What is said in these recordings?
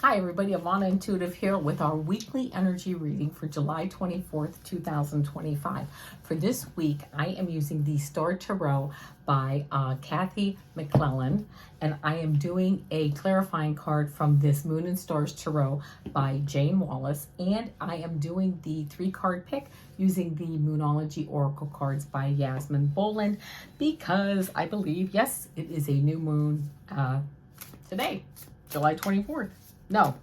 Hi everybody, Avana Intuitive here with our weekly energy reading for July 24th, 2025. For this week, I am using the Star Tarot by Cathy, McClelland, and I am doing a clarifying card from this Moon and Stars Tarot by Jayne, Wallace, and I am doing the 3-card pick using the Moonology Oracle cards by Yasmin, Boland, because I believe, yes, it is a new moon today, July 24th. No,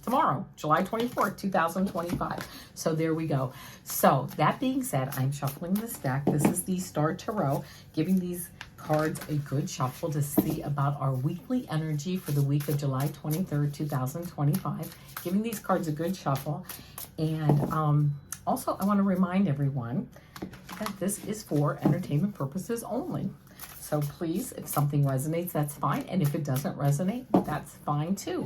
tomorrow, July 24th, 2025. So there we go. So that being said, I'm shuffling this deck. This is the Star Tarot, giving these cards a good shuffle to see about our weekly energy for the week of July 23rd, 2025. Giving these cards a good shuffle. And also, I want to remind everyone that this is for entertainment purposes only. So please, if something resonates, that's fine. And if it doesn't resonate, that's fine too.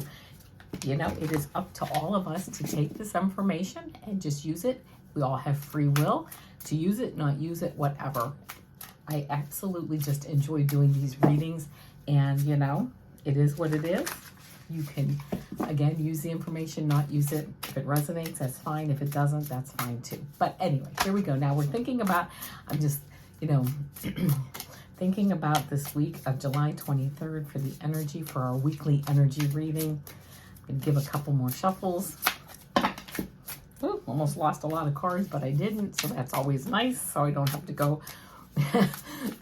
You know, it is up to all of us to take this information and just use it. We all have free will to use it, not use it, whatever. I absolutely just enjoy doing these readings, and you know, it is what it is. You can, again, use the information, not use it. If it resonates, that's fine. If it doesn't, that's fine too. But anyway, here we go. Now we're thinking about, I'm just, you know, thinking about this week of July 23rd for the energy for our weekly energy reading. And give a couple more shuffles. Ooh, almost lost a lot of cards, but I didn't, so that's always nice, so I don't have to go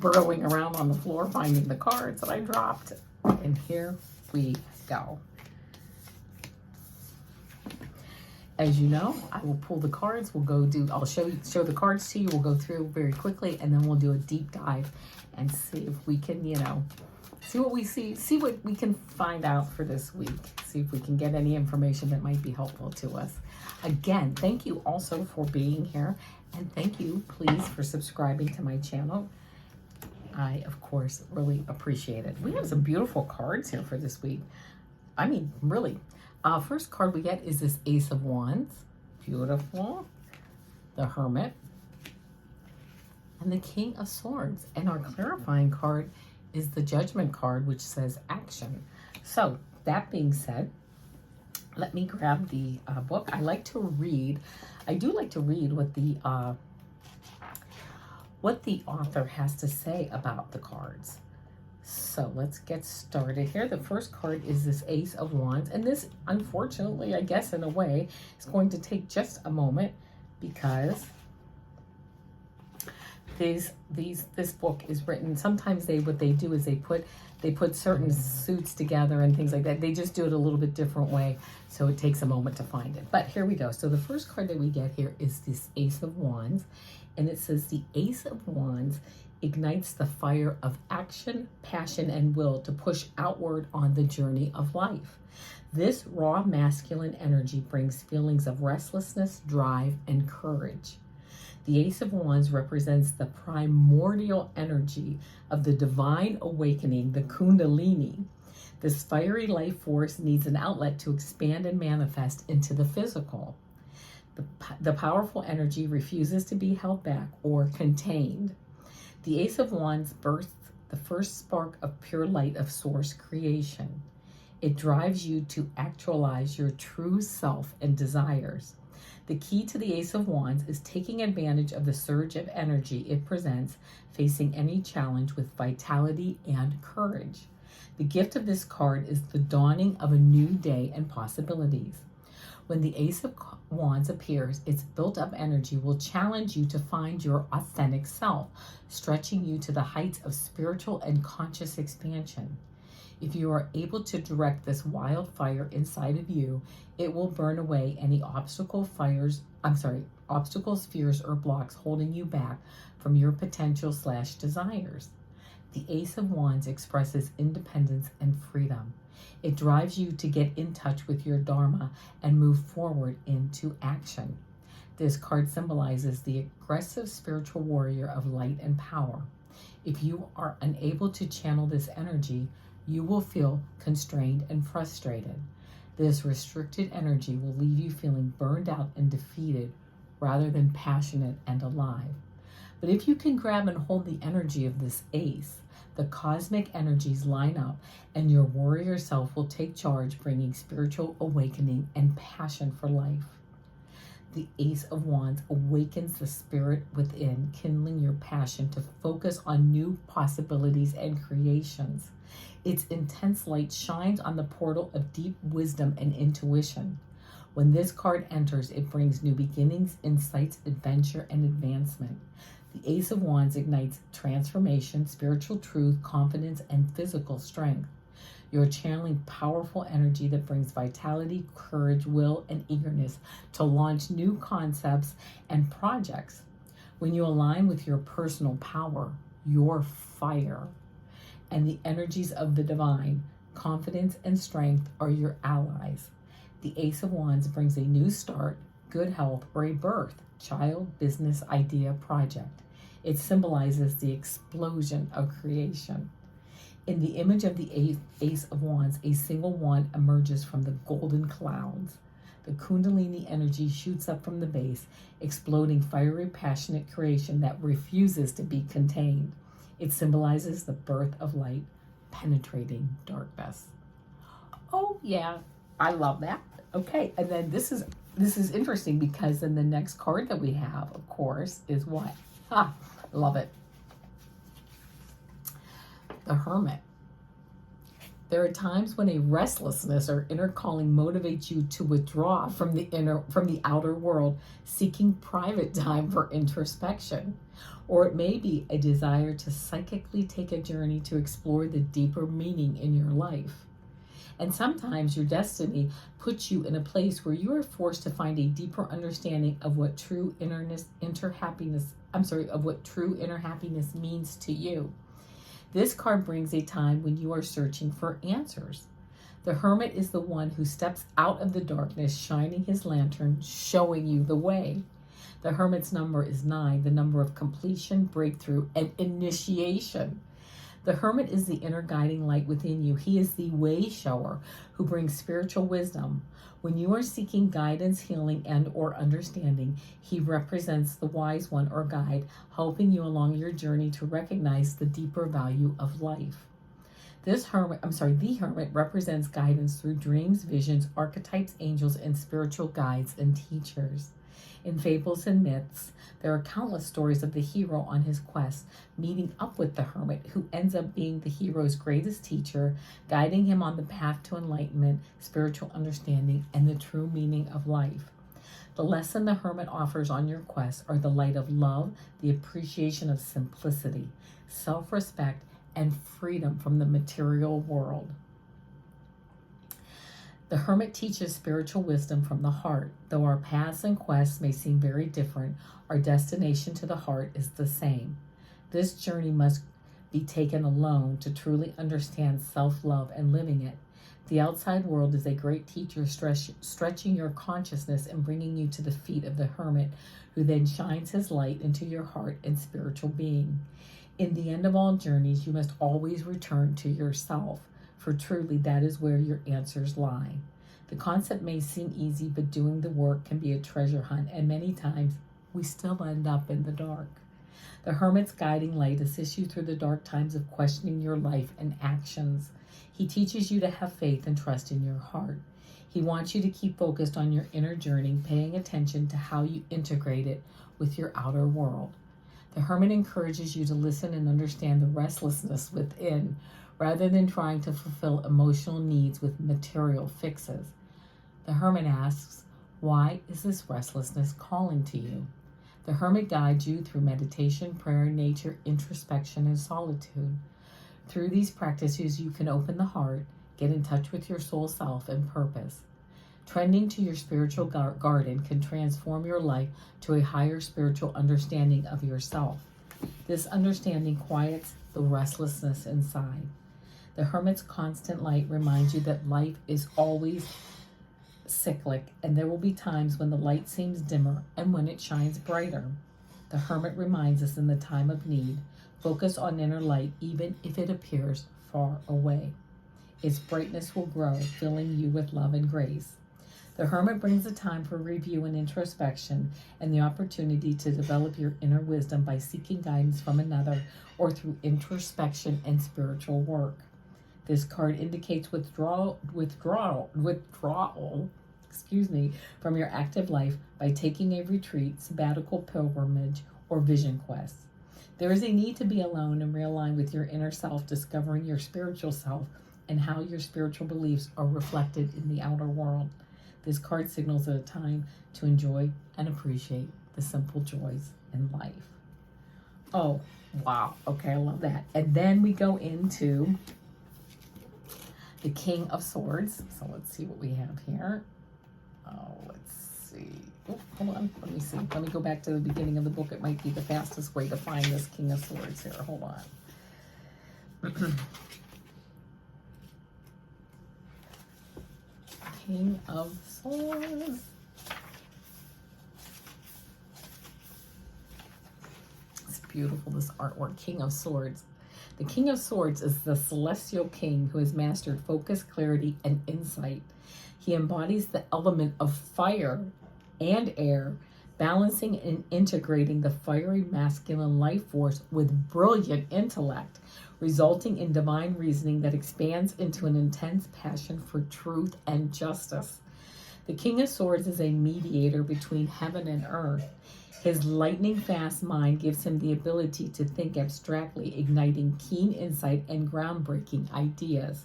burrowing around on the floor finding the cards that I dropped. And here we go. As you know, I will pull the cards. I'll show the cards to you. We'll go through very quickly, and then we'll do a deep dive and see if we can, you know, see what we can find out for this week. See if we can get any information that might be helpful to us. Again, thank you also for being here. And thank you, please, for subscribing to my channel. I, of course, really appreciate it. We have some beautiful cards here for this week. I mean, really. First card we get is this Ace of Wands. Beautiful. The Hermit. And the King of Swords. And our clarifying card is the Judgment card, which says action. So that being said, let me grab the book. I do like to read what the author has to say about the cards. So let's get started here. The first card is this Ace of Wands, and this, unfortunately, I guess in a way, is going to take just a moment because this book is written. Sometimes what they do is they put certain suits together and things like that. They just do it a little bit different way, so it takes a moment to find it. But here we go. So the first card that we get here is this Ace of Wands, and it says the Ace of Wands ignites the fire of action, passion, and will to push outward on the journey of life. This raw masculine energy brings feelings of restlessness, drive, and courage. The Ace of Wands represents the primordial energy of the divine awakening, the Kundalini. This fiery life force needs an outlet to expand and manifest into the physical. The powerful energy refuses to be held back or contained. The Ace of Wands births the first spark of pure light of source creation. It drives you to actualize your true self and desires. The key to the Ace of Wands is taking advantage of the surge of energy it presents, facing any challenge with vitality and courage. The gift of this card is the dawning of a new day and possibilities. When the Ace of Wands appears, its built-up energy will challenge you to find your authentic self, stretching you to the heights of spiritual and conscious expansion. If you are able to direct this wildfire inside of you, it will burn away any obstacles, fears, or blocks holding you back from your potential/desires. The Ace of Wands expresses independence and freedom. It drives you to get in touch with your Dharma and move forward into action. This card symbolizes the aggressive spiritual warrior of light and power. If you are unable to channel this energy, you will feel constrained and frustrated. This restricted energy will leave you feeling burned out and defeated rather than passionate and alive. But if you can grab and hold the energy of this ace, the cosmic energies line up and your warrior self will take charge, bringing spiritual awakening and passion for life. The Ace of Wands awakens the spirit within, kindling your passion to focus on new possibilities and creations. Its intense light shines on the portal of deep wisdom and intuition. When this card enters, it brings new beginnings, insights, adventure, and advancement. The Ace of Wands ignites transformation, spiritual truth, confidence, and physical strength. You're channeling powerful energy that brings vitality, courage, will, and eagerness to launch new concepts and projects. When you align with your personal power, your fire, and the energies of the divine, confidence and strength are your allies. The Ace of Wands brings a new start, good health, or a birth, child, business, idea, project. It symbolizes the explosion of creation. In the image of the Ace of Wands, a single wand emerges from the golden clouds. The Kundalini energy shoots up from the base, exploding fiery, passionate creation that refuses to be contained. It symbolizes the birth of light, penetrating darkness. Oh yeah, I love that. Okay, and then this is interesting because then the next card that we have, of course, is what? Love it. The Hermit. There are times when a restlessness or inner calling motivates you to withdraw from the outer world, seeking private time for introspection. Or it may be a desire to psychically take a journey to explore the deeper meaning in your life. And sometimes your destiny puts you in a place where you are forced to find a deeper understanding of what true inner happiness means to you. This card brings a time when you are searching for answers. The Hermit is the one who steps out of the darkness, shining his lantern, showing you the way. The Hermit's number is 9, the number of completion, breakthrough, and initiation. The Hermit is the inner guiding light within you. He is the way shower who brings spiritual wisdom. When you are seeking guidance, healing, and or understanding, he represents the wise one or guide, helping you along your journey to recognize the deeper value of life. The Hermit represents guidance through dreams, visions, archetypes, angels, and spiritual guides and teachers. In fables and myths, there are countless stories of the hero on his quest, meeting up with the hermit, who ends up being the hero's greatest teacher, guiding him on the path to enlightenment, spiritual understanding, and the true meaning of life. The lesson the hermit offers on your quest are the light of love, the appreciation of simplicity, self-respect, and freedom from the material world. The Hermit teaches spiritual wisdom from the heart. Though our paths and quests may seem very different, our destination to the heart is the same. This journey must be taken alone to truly understand self-love and living it. The outside world is a great teacher, stretching your consciousness and bringing you to the feet of the Hermit, who then shines his light into your heart and spiritual being. In the end of all journeys, you must always return to yourself, for truly that is where your answers lie. The concept may seem easy, but doing the work can be a treasure hunt, and many times we still end up in the dark. The Hermit's guiding light assists you through the dark times of questioning your life and actions. He teaches you to have faith and trust in your heart. He wants you to keep focused on your inner journey, paying attention to how you integrate it with your outer world. The Hermit encourages you to listen and understand the restlessness within, rather than trying to fulfill emotional needs with material fixes. The Hermit asks, why is this restlessness calling to you? The Hermit guides you through meditation, prayer, nature, introspection, and solitude. Through these practices, you can open the heart, get in touch with your soul self and purpose. Tending to your spiritual garden can transform your life to a higher spiritual understanding of yourself. This understanding quiets the restlessness inside. The Hermit's constant light reminds you that life is always cyclic, and there will be times when the light seems dimmer and when it shines brighter. The Hermit reminds us in the time of need, focus on inner light even if it appears far away. Its brightness will grow, filling you with love and grace. The Hermit brings a time for review and introspection and the opportunity to develop your inner wisdom by seeking guidance from another or through introspection and spiritual work. This card indicates withdrawal, from your active life by taking a retreat, sabbatical pilgrimage, or vision quest. There is a need to be alone and realign with your inner self, discovering your spiritual self and how your spiritual beliefs are reflected in the outer world. This card signals a time to enjoy and appreciate the simple joys in life. Oh, wow. Okay, I love that. And then we go into the King of Swords. So let's see what we have here. Oh, let's see. Oh, hold on. Let me see. Let me go back to the beginning of the book. It might be the fastest way to find this King of Swords here. Hold on. King of Swords. It's beautiful, this artwork. King of Swords. The King of Swords is the celestial king who has mastered focus, clarity, and insight. He embodies the element of fire and air, balancing and integrating the fiery masculine life force with brilliant intellect, resulting in divine reasoning that expands into an intense passion for truth and justice. The King of Swords is a mediator between heaven and earth. His lightning-fast mind gives him the ability to think abstractly, igniting keen insight and groundbreaking ideas.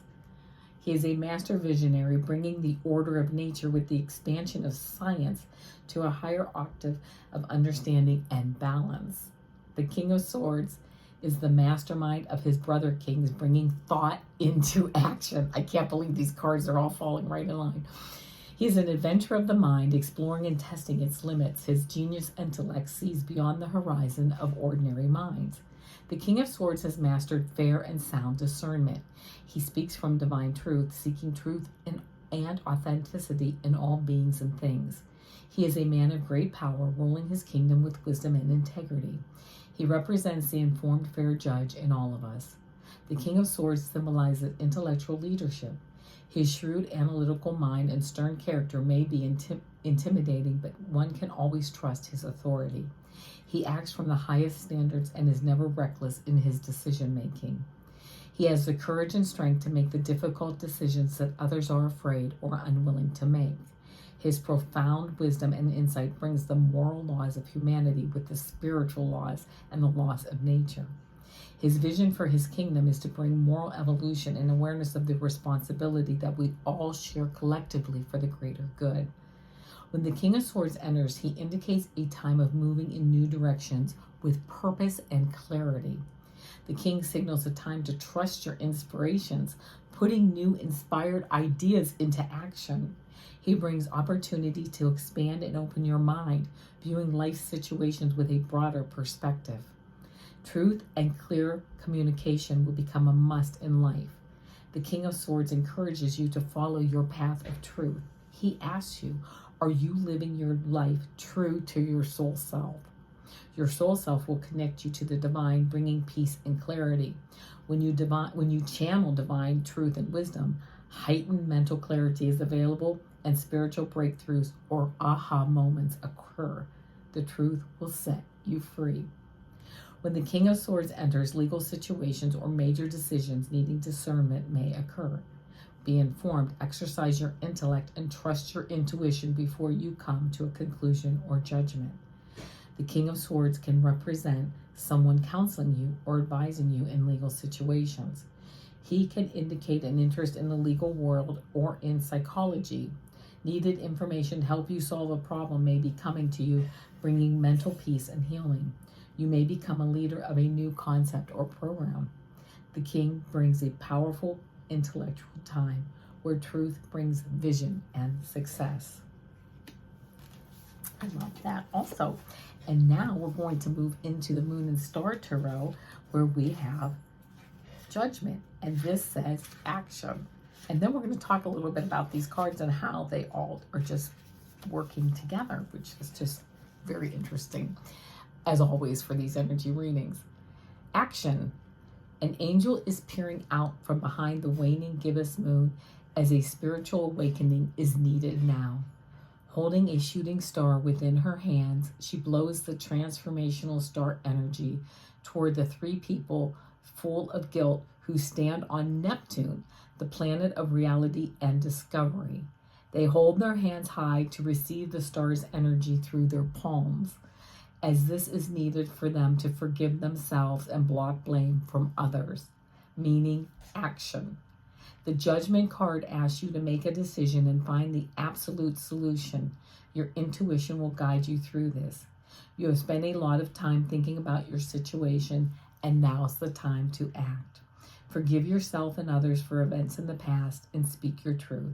He is a master visionary, bringing the order of nature with the expansion of science to a higher octave of understanding and balance. The King of Swords is the mastermind of his brother kings, bringing thought into action. I can't believe these cards are all falling right in line. He is an adventurer of the mind, exploring and testing its limits. His genius intellect sees beyond the horizon of ordinary minds. The King of Swords has mastered fair and sound discernment. He speaks from divine truth, seeking truth and authenticity in all beings and things. He is a man of great power, ruling his kingdom with wisdom and integrity. He represents the informed, fair judge in all of us. The King of Swords symbolizes intellectual leadership. His shrewd, analytical mind and stern character may be intimidating, but one can always trust his authority. He acts from the highest standards and is never reckless in his decision-making. He has the courage and strength to make the difficult decisions that others are afraid or unwilling to make. His profound wisdom and insight brings the moral laws of humanity with the spiritual laws and the laws of nature. His vision for his kingdom is to bring moral evolution and awareness of the responsibility that we all share collectively for the greater good. When the King of Swords enters, he indicates a time of moving in new directions with purpose and clarity. The king signals a time to trust your inspirations, putting new inspired ideas into action. He brings opportunity to expand and open your mind, viewing life situations with a broader perspective. Truth and clear communication will become a must in life. The King of Swords encourages you to follow your path of truth. He asks you, are you living your life true to your soul self? Your soul self will connect you to the divine, bringing peace and clarity. When you channel divine truth and wisdom, heightened mental clarity is available and spiritual breakthroughs or aha moments occur. The truth will set you free. When the King of Swords enters, legal situations or major decisions needing discernment may occur. Be informed, exercise your intellect, and trust your intuition before you come to a conclusion or judgment. The King of Swords can represent someone counseling you or advising you in legal situations. He can indicate an interest in the legal world or in psychology. Needed information to help you solve a problem may be coming to you, bringing mental peace and healing. You may become a leader of a new concept or program. The king brings a powerful intellectual time where truth brings vision and success. I love that also. And now we're going to move into the Moon and Star Tarot, where we have Judgment. And this says action. And then we're going to talk a little bit about these cards and how they all are just working together, which is just very interesting, as always, for these energy readings. Action. An angel is peering out from behind the waning gibbous moon as a spiritual awakening is needed now. Holding a shooting star within her hands, she blows the transformational star energy toward the three people full of guilt who stand on Neptune, the planet of reality and discovery. They hold their hands high to receive the star's energy through their palms, as this is needed for them to forgive themselves and block blame from others, meaning action. The judgment card asks you to make a decision and find the absolute solution. Your intuition will guide you through this. You have spent a lot of time thinking about your situation, and now's the time to act. Forgive yourself and others for events in the past and speak your truth.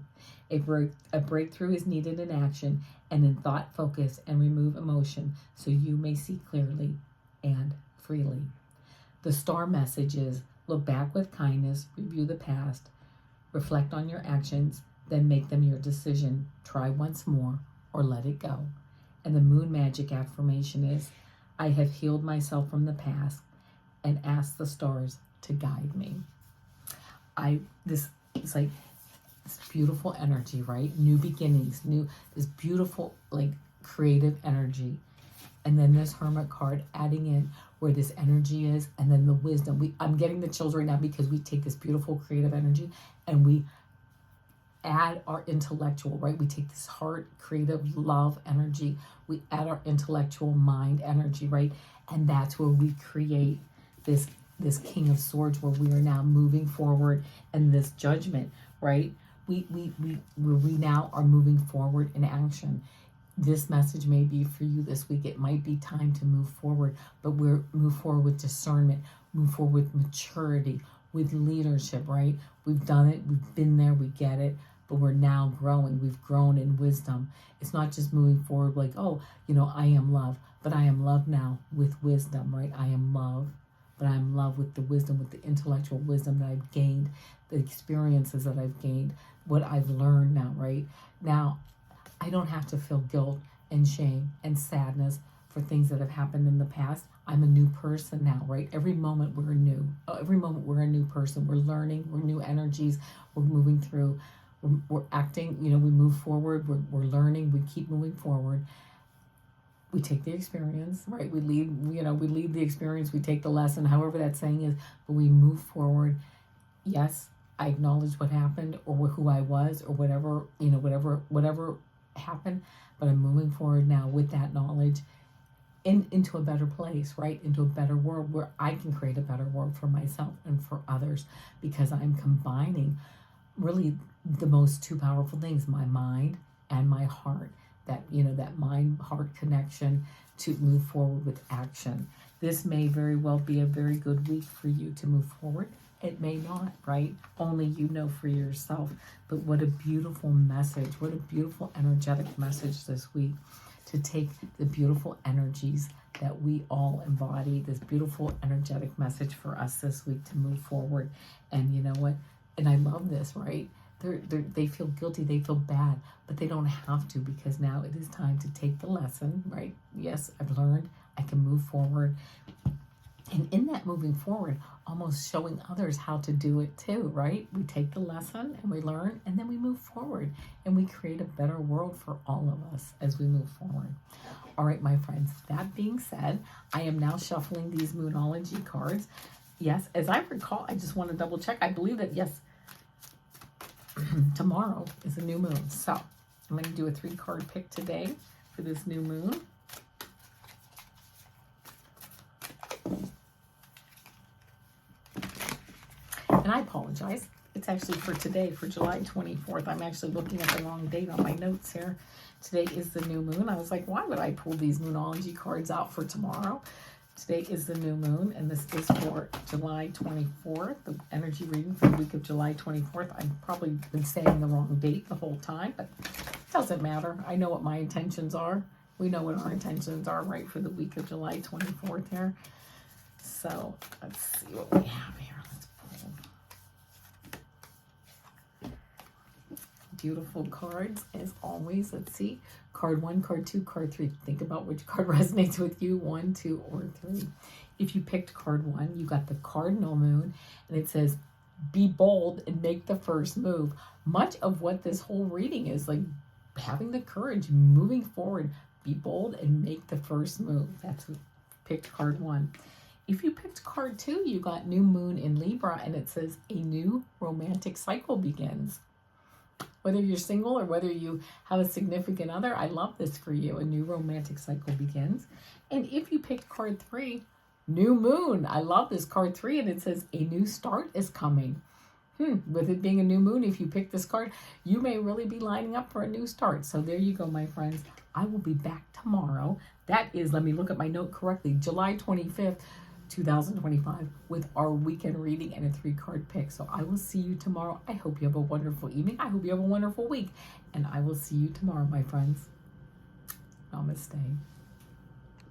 A breakthrough is needed in action and in thought focus, and remove emotion so you may see clearly and freely. The star message is: look back with kindness, review the past, reflect on your actions, then make them your decision. Try once more or let it go. And the moon magic affirmation is: I have healed myself from the past and ask the stars to guide me. This is like this beautiful energy, right? New beginnings, this beautiful, like, creative energy. And then this Hermit card adding in where this energy is, and then the wisdom. I'm getting the chills right now because we take this beautiful creative energy and we add our intellectual, right? We take this heart, creative, love energy. We add our intellectual mind energy, right? And that's where we create this King of Swords, where we are now moving forward, and this judgment, right? We now are moving forward in action. This message may be for you this week. It might be time to move forward, but move forward with discernment, move forward with maturity, with leadership, right? We've done it, we've been there, we get it, but we're now growing. We've grown in wisdom. It's not just moving forward like, oh, I am love, but I am love now with wisdom, right? I am love, but I am love with the wisdom, with the intellectual wisdom that I've gained, the experiences that I've gained, what I've learned now, right? Now, I don't have to feel guilt and shame and sadness for things that have happened in the past. I'm a new person now, right? Every moment we're new. Every moment we're a new person. We're learning. We're new energies. We're moving through. We're acting. We move forward. We're learning. We keep moving forward. We take the experience, right? We leave the experience. We take the lesson, however that saying is, but we move forward. Yes, I acknowledge what happened, or who I was, or whatever happened, but I'm moving forward now with that knowledge into a better place, right? Into a better world where I can create a better world for myself and for others, because I'm combining really the most two powerful things, my mind and my heart, that mind-heart connection to move forward with action. This may very well be a very good week for you to move forward. It may not, right? Only you know for yourself. But what a beautiful message. What a beautiful energetic message this week, to take the beautiful energies that we all embody, this beautiful energetic message for us this week to move forward. And you know what? And I love this, right? They feel guilty, they feel bad, but they don't have to, because now it is time to take the lesson, right? Yes, I've learned, I can move forward. And in that moving forward, almost showing others how to do it too, right? We take the lesson and we learn, and then we move forward, and we create a better world for all of us as we move forward. All right, my friends, that being said, I am now shuffling these Moonology cards. Yes, as I recall, I just want to double check. I believe that, yes, tomorrow is a new moon. So I'm going to do a 3-card pick today for this new moon. And I apologize. It's actually for today, for July 24th. I'm actually looking at the wrong date on my notes here. Today is the new moon. I was like, why would I pull these Moonology cards out for tomorrow? Today is the new moon, and this is for July 24th, the energy reading for the week of July 24th. I've probably been saying the wrong date the whole time, but it doesn't matter. I know what my intentions are. We know what our intentions are, right, for the week of July 24th here. So let's see what we have here. Let's pull. Beautiful cards, as always. Let's see. Card 1, card 2, card 3. Think about which card resonates with you, 1, 2, or 3. If you picked card 1, you got the cardinal moon, and it says, be bold and make the first move. Much of what this whole reading is like having the courage, moving forward, be bold and make the first move. That's who picked card 1. If you picked card 2, you got new moon in Libra, and it says a new romantic cycle begins. Whether you're single or whether you have a significant other, I love this for you. A new romantic cycle begins. And if you picked card 3, new moon. I love this card 3, and it says a new start is coming. With it being a new moon, if you pick this card, you may really be lining up for a new start. So there you go, my friends. I will be back tomorrow. That is, let me look at my note correctly, July 25th, 2025, with our weekend reading and a 3-card pick. So I will see you tomorrow. I hope you have a wonderful evening. I hope you have a wonderful week. And I will see you tomorrow, my friends. Namaste.